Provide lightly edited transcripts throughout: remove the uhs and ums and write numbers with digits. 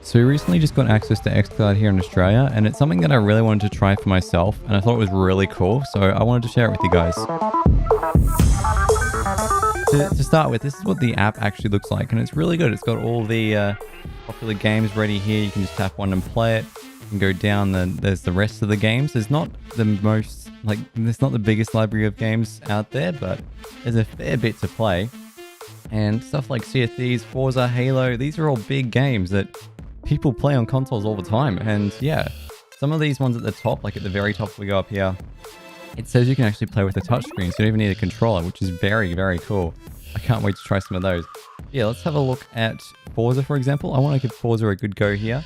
So we recently just got access to xCloud here in Australia, and it's something that I really wanted to try for myself, and I thought it was really cool, so I wanted to share it with you guys. To start with, this is what the app actually looks like, and it's really good. It's got all the popular games ready here. You can just tap one and play it. You can go down, there's the rest of the games. There's not the most, there's not the biggest library of games out there, but there's a fair bit to play. And stuff like Sea of Thieves, Forza, Halo, these are all big games that people play on consoles all the time. And yeah, some of these ones at the top, like at the very top, if we go up here, it says you can actually play with a touchscreen, so you don't even need a controller, which is very, very cool. I can't wait to try some of those. Yeah, let's have a look at Forza, for example. I want to give Forza a good go here.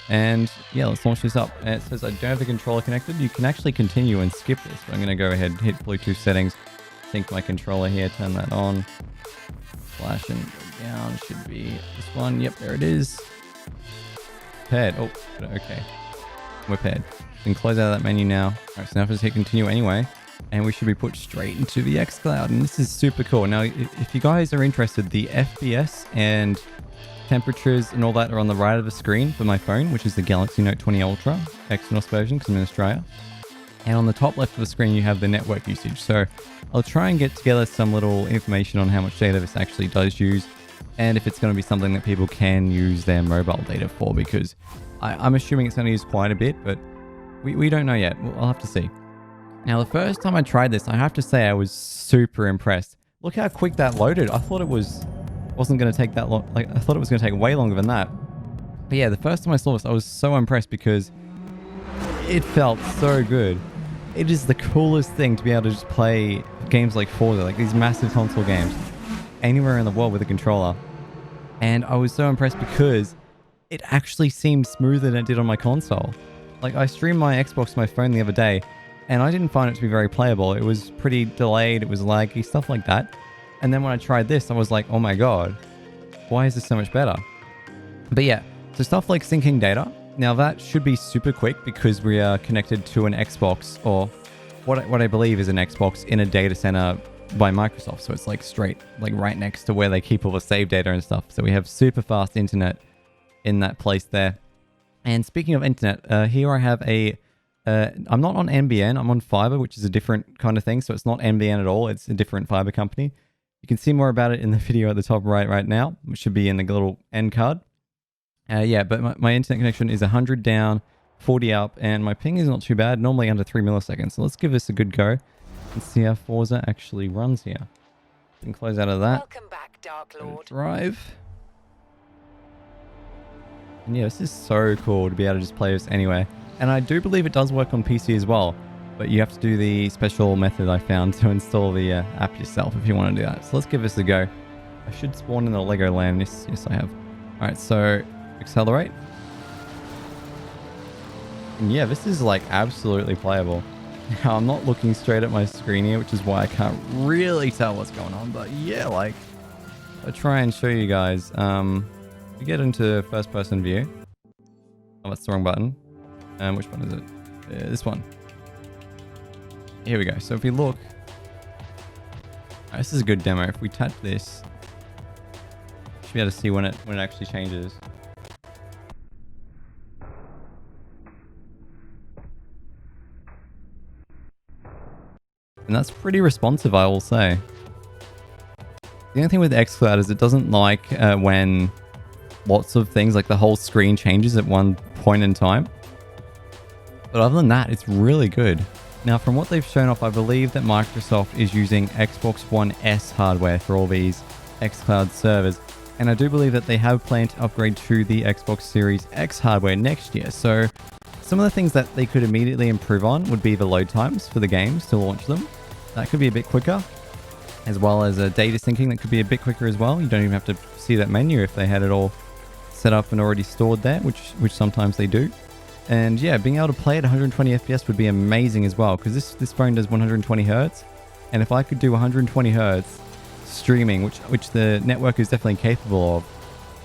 And yeah, let's launch this up. And it says I don't have a controller connected. You can actually continue and skip this. But I'm going to go ahead and hit Bluetooth settings, sync my controller here, turn that on. Flash and go down. Should be this one. Yep, there it is. Paired. Oh, okay. We're paired. Then close out of that menu now. Alright, so now just hit continue anyway. And we should be put straight into the xCloud. And this is super cool. Now, if you guys are interested, the FPS and temperatures and all that are on the right of the screen for my phone, which is the Galaxy Note 20 Ultra Exynos version because I'm in Australia. And on the top left of the screen, you have the network usage. So I'll try and get together some little information on how much data this actually does use, and if it's going to be something that people can use their mobile data for, because I'm assuming it's going to use quite a bit, but we don't know yet. I'll have to see. Now, the first time I tried this, I have to say I was super impressed. Look how quick that loaded. I thought it wasn't going to take that long. I thought it was going to take way longer than that. But yeah, the first time I saw this, I was so impressed because it felt so good. It is the coolest thing to be able to just play games like Forza, like these massive console games, anywhere in the world with a controller. And I was so impressed because it actually seemed smoother than it did on my console. Like, I streamed my Xbox to my phone the other day, and I didn't find it to be very playable. It was pretty delayed, it was laggy, stuff like that. And then when I tried this, I was like, oh my god, why is this so much better? But yeah, so stuff like syncing data. Now that should be super quick because we are connected to an Xbox, or what I believe is an Xbox in a data center by Microsoft. So it's like straight, like right next to where they keep all the save data and stuff. So we have super fast internet in that place there. And speaking of internet, here I have I'm not on NBN, I'm on fiber, which is a different kind of thing. So it's not NBN at all. It's a different fiber company. You can see more about it in the video at the top right now, which should be in the little end card. Yeah, but my internet connection is 100 down, 40 up, and my ping is not too bad, normally under 3 milliseconds. So let's give this a good go and see how Forza actually runs here. We can close out of that. Welcome back, Dark Lord. Drive. And yeah, this is so cool to be able to just play this anywhere. And I do believe it does work on PC as well, but you have to do the special method I found to install the app yourself if you want to do that. So let's give this a go. I should spawn in the Lego land. Yes, I have. All right, so accelerate. And yeah, this is like absolutely playable. Now, I'm not looking straight at my screen here, which is why I can't really tell what's going on. But yeah, like, I'll try and show you guys. We get into first person view. Oh, that's the wrong button. Which one is it? This one. Here we go. So if we look, this is a good demo. If we tap this, you should be able to see when it actually changes. And that's pretty responsive, I will say. The only thing with xCloud is it doesn't like when lots of things, like the whole screen changes at one point in time. But other than that, it's really good. Now, from what they've shown off, I believe that Microsoft is using Xbox One S hardware for all these xCloud servers. And I do believe that they have planned to upgrade to the Xbox Series X hardware next year. So some of the things that they could immediately improve on would be the load times for the games to launch them. That could be a bit quicker, as well as data syncing that could be a bit quicker as well. You don't even have to see that menu if they had it all set up and already stored there, which sometimes they do. And yeah, being able to play at 120 FPS would be amazing as well, because this phone does 120 Hertz. And if I could do 120 Hertz streaming, which the network is definitely capable of,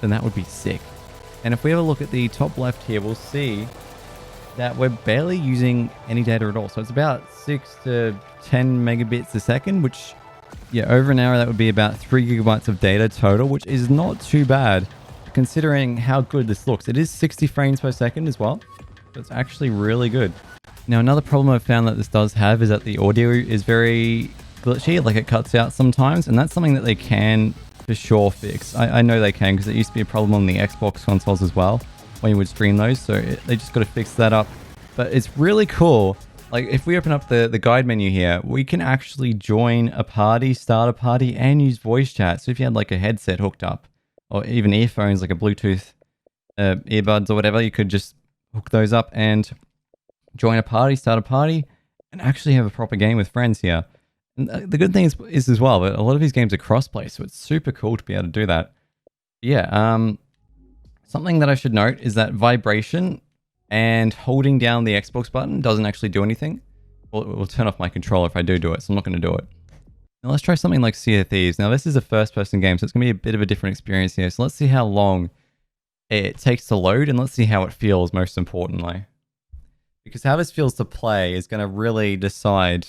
then that would be sick. And if we have a look at the top left here, we'll see that we're barely using any data at all. So it's about 6 to 10 megabits a second, which, yeah, over an hour, that would be about 3 gigabytes of data total, which is not too bad considering how good this looks. It is 60 frames per second as well. So it's actually really good. Now, another problem I've found that this does have is that the audio is very glitchy, like it cuts out sometimes, and that's something that they can for sure fix. I know they can, because it used to be a problem on the Xbox consoles as well when you would stream those, so they just got to fix that up. But it's really cool. Like, if we open up the guide menu here, we can actually join a party, start a party, and use voice chat. So if you had like a headset hooked up, or even earphones, like a Bluetooth earbuds or whatever, you could just hook those up and join a party, start a party, and actually have a proper game with friends here. And the good thing is as well, but a lot of these games are crossplay, so it's super cool to be able to do that. Yeah, something that I should note is that vibration and holding down the Xbox button doesn't actually do anything. Well, it will turn off my controller if I do it, so I'm not going to do it. Now let's try something like Sea of Thieves. Now this is a first-person game, so it's going to be a bit of a different experience here. So let's see how long it takes to load, and let's see how it feels, most importantly. Because how this feels to play is going to really decide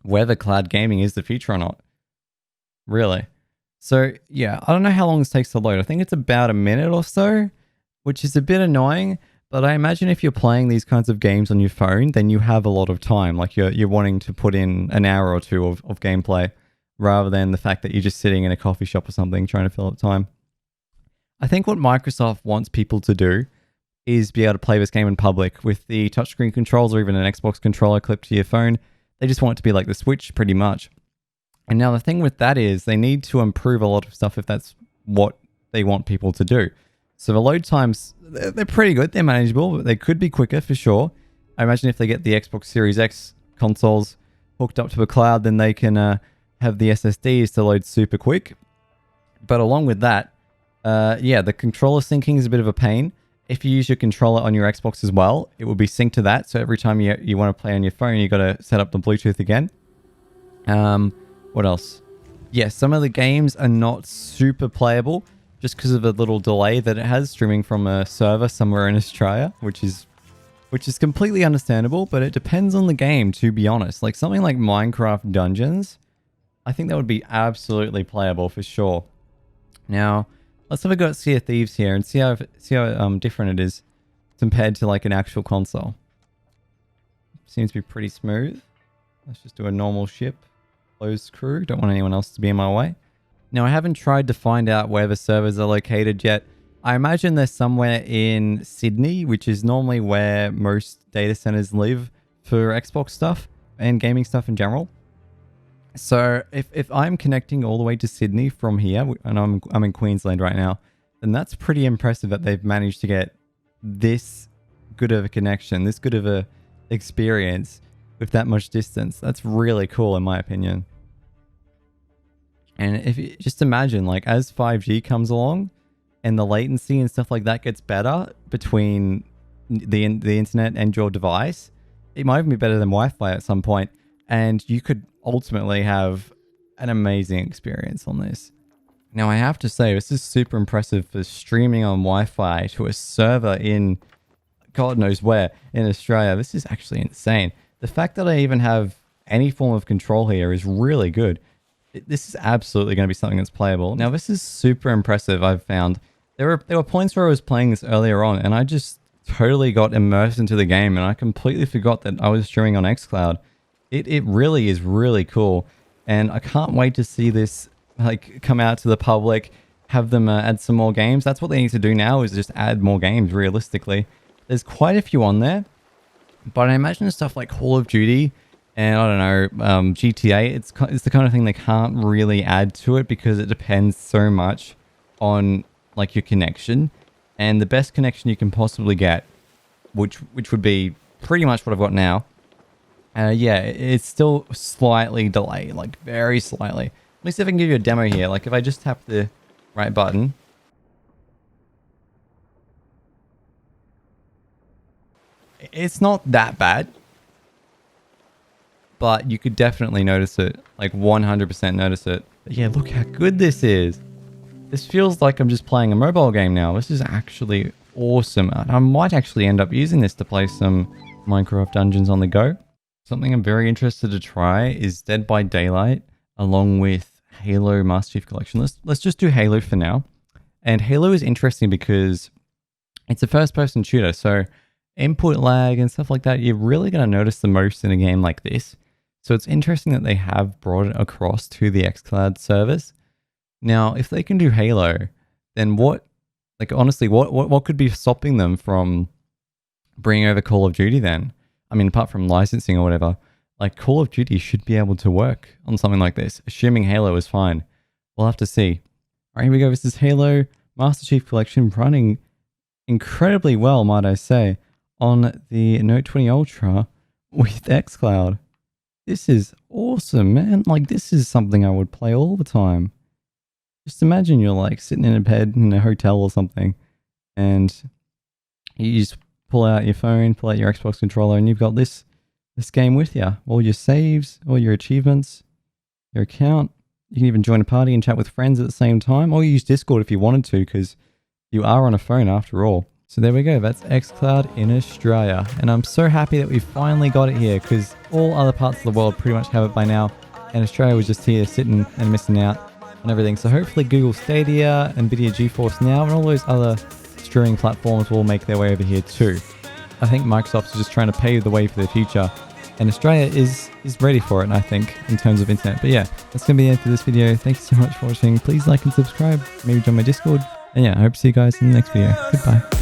whether cloud gaming is the future or not. Really. So yeah, I don't know how long this takes to load. I think it's about a minute or so, which is a bit annoying. But I imagine if you're playing these kinds of games on your phone, then you have a lot of time. Like you're wanting to put in an hour or two of gameplay, rather than the fact that you're just sitting in a coffee shop or something trying to fill up time. I think what Microsoft wants people to do is be able to play this game in public with the touchscreen controls or even an Xbox controller clipped to your phone. They just want it to be like the Switch pretty much. And now the thing with that is they need to improve a lot of stuff if that's what they want people to do. So the load times, they're pretty good. They're manageable, but they could be quicker for sure. I imagine if they get the Xbox Series X consoles hooked up to the cloud, then they can have the SSDs to load super quick. But along with that, yeah, the controller syncing is a bit of a pain. If you use your controller on your Xbox as well, it will be synced to that. So every time you want to play on your phone, you got to set up the Bluetooth again. What else? Yeah, some of the games are not super playable just because of the little delay that it has streaming from a server somewhere in Australia, which is completely understandable, but it depends on the game, to be honest. Like something like Minecraft Dungeons, I think that would be absolutely playable for sure. Now, let's have a go at Sea of Thieves here and see how different it is compared to like an actual console. Seems to be pretty smooth. Let's just do a normal ship. Closed crew. Don't want anyone else to be in my way. Now, I haven't tried to find out where the servers are located yet. I imagine they're somewhere in Sydney, which is normally where most data centers live for Xbox stuff and gaming stuff in general. So if I'm connecting all the way to Sydney from here, and I'm in Queensland right now, then that's pretty impressive that they've managed to get this good of a connection, this good of a experience with that much distance. That's really cool in my opinion. And if you just imagine, like, as 5G comes along and the latency and stuff like that gets better between the internet and your device, it might even be better than Wi-Fi at some point, and you could ultimately have an amazing experience on this. Now, I have to say, this is super impressive for streaming on Wi-Fi to a server in God knows where in Australia. This is actually insane. The fact that I even have any form of control here is really good. This is absolutely going to be something that's playable. Now, this is super impressive, I've found. There were points where I was playing this earlier on, and I just totally got immersed into the game, and I completely forgot that I was streaming on xCloud. It really is really cool, and I can't wait to see this like come out to the public, have them add some more games. That's what they need to do now, is just add more games, realistically. There's quite a few on there, but I imagine stuff like Call of Duty and I don't know, GTA, it's the kind of thing they can't really add to it because it depends so much on like your connection, and the best connection you can possibly get, which would be pretty much what I've got now. Yeah, it's still slightly delayed, like very slightly. Let me see if I can give you a demo here. Like if I just tap the right button. It's not that bad, but you could definitely notice it, like 100% notice it. But yeah, look how good this is. This feels like I'm just playing a mobile game now. This is actually awesome. I might actually end up using this to play some Minecraft Dungeons on the go. Something I'm very interested to try is Dead by Daylight along with Halo Master Chief Collection. Let's just do Halo for now. And Halo is interesting because it's a first-person shooter, so input lag and stuff like that, you're really going to notice the most in a game like this. So it's interesting that they have brought it across to the xCloud service. Now, if they can do Halo, then what, like honestly, what could be stopping them from bringing over Call of Duty then? I mean, apart from licensing or whatever, like Call of Duty should be able to work on something like this, assuming Halo is fine. We'll have to see. All right, here we go. This is Halo Master Chief Collection running incredibly well, might I say, on the Note 20 Ultra with xCloud. This is awesome, man. Like, this is something I would play all the time. Just imagine you're like sitting in a bed in a hotel or something, and you just pull out your phone, pull out your Xbox controller, and you've got this game with you. All your saves, all your achievements, your account. You can even join a party and chat with friends at the same time, or use Discord if you wanted to, because you are on a phone after all. So there we go, that's xCloud in Australia. And I'm so happy that we finally got it here, because all other parts of the world pretty much have it by now, and Australia was just here sitting and missing out on everything. So hopefully Google Stadia, Nvidia GeForce Now, and all those other streaming platforms will make their way over here too. I think Microsoft's just trying to pave the way for the future, and Australia is ready for it, I think, in terms of internet. But yeah, that's going to be the end of this video. Thank you so much for watching. Please like and subscribe. Maybe join my Discord. And yeah, I hope to see you guys in the next video. Goodbye.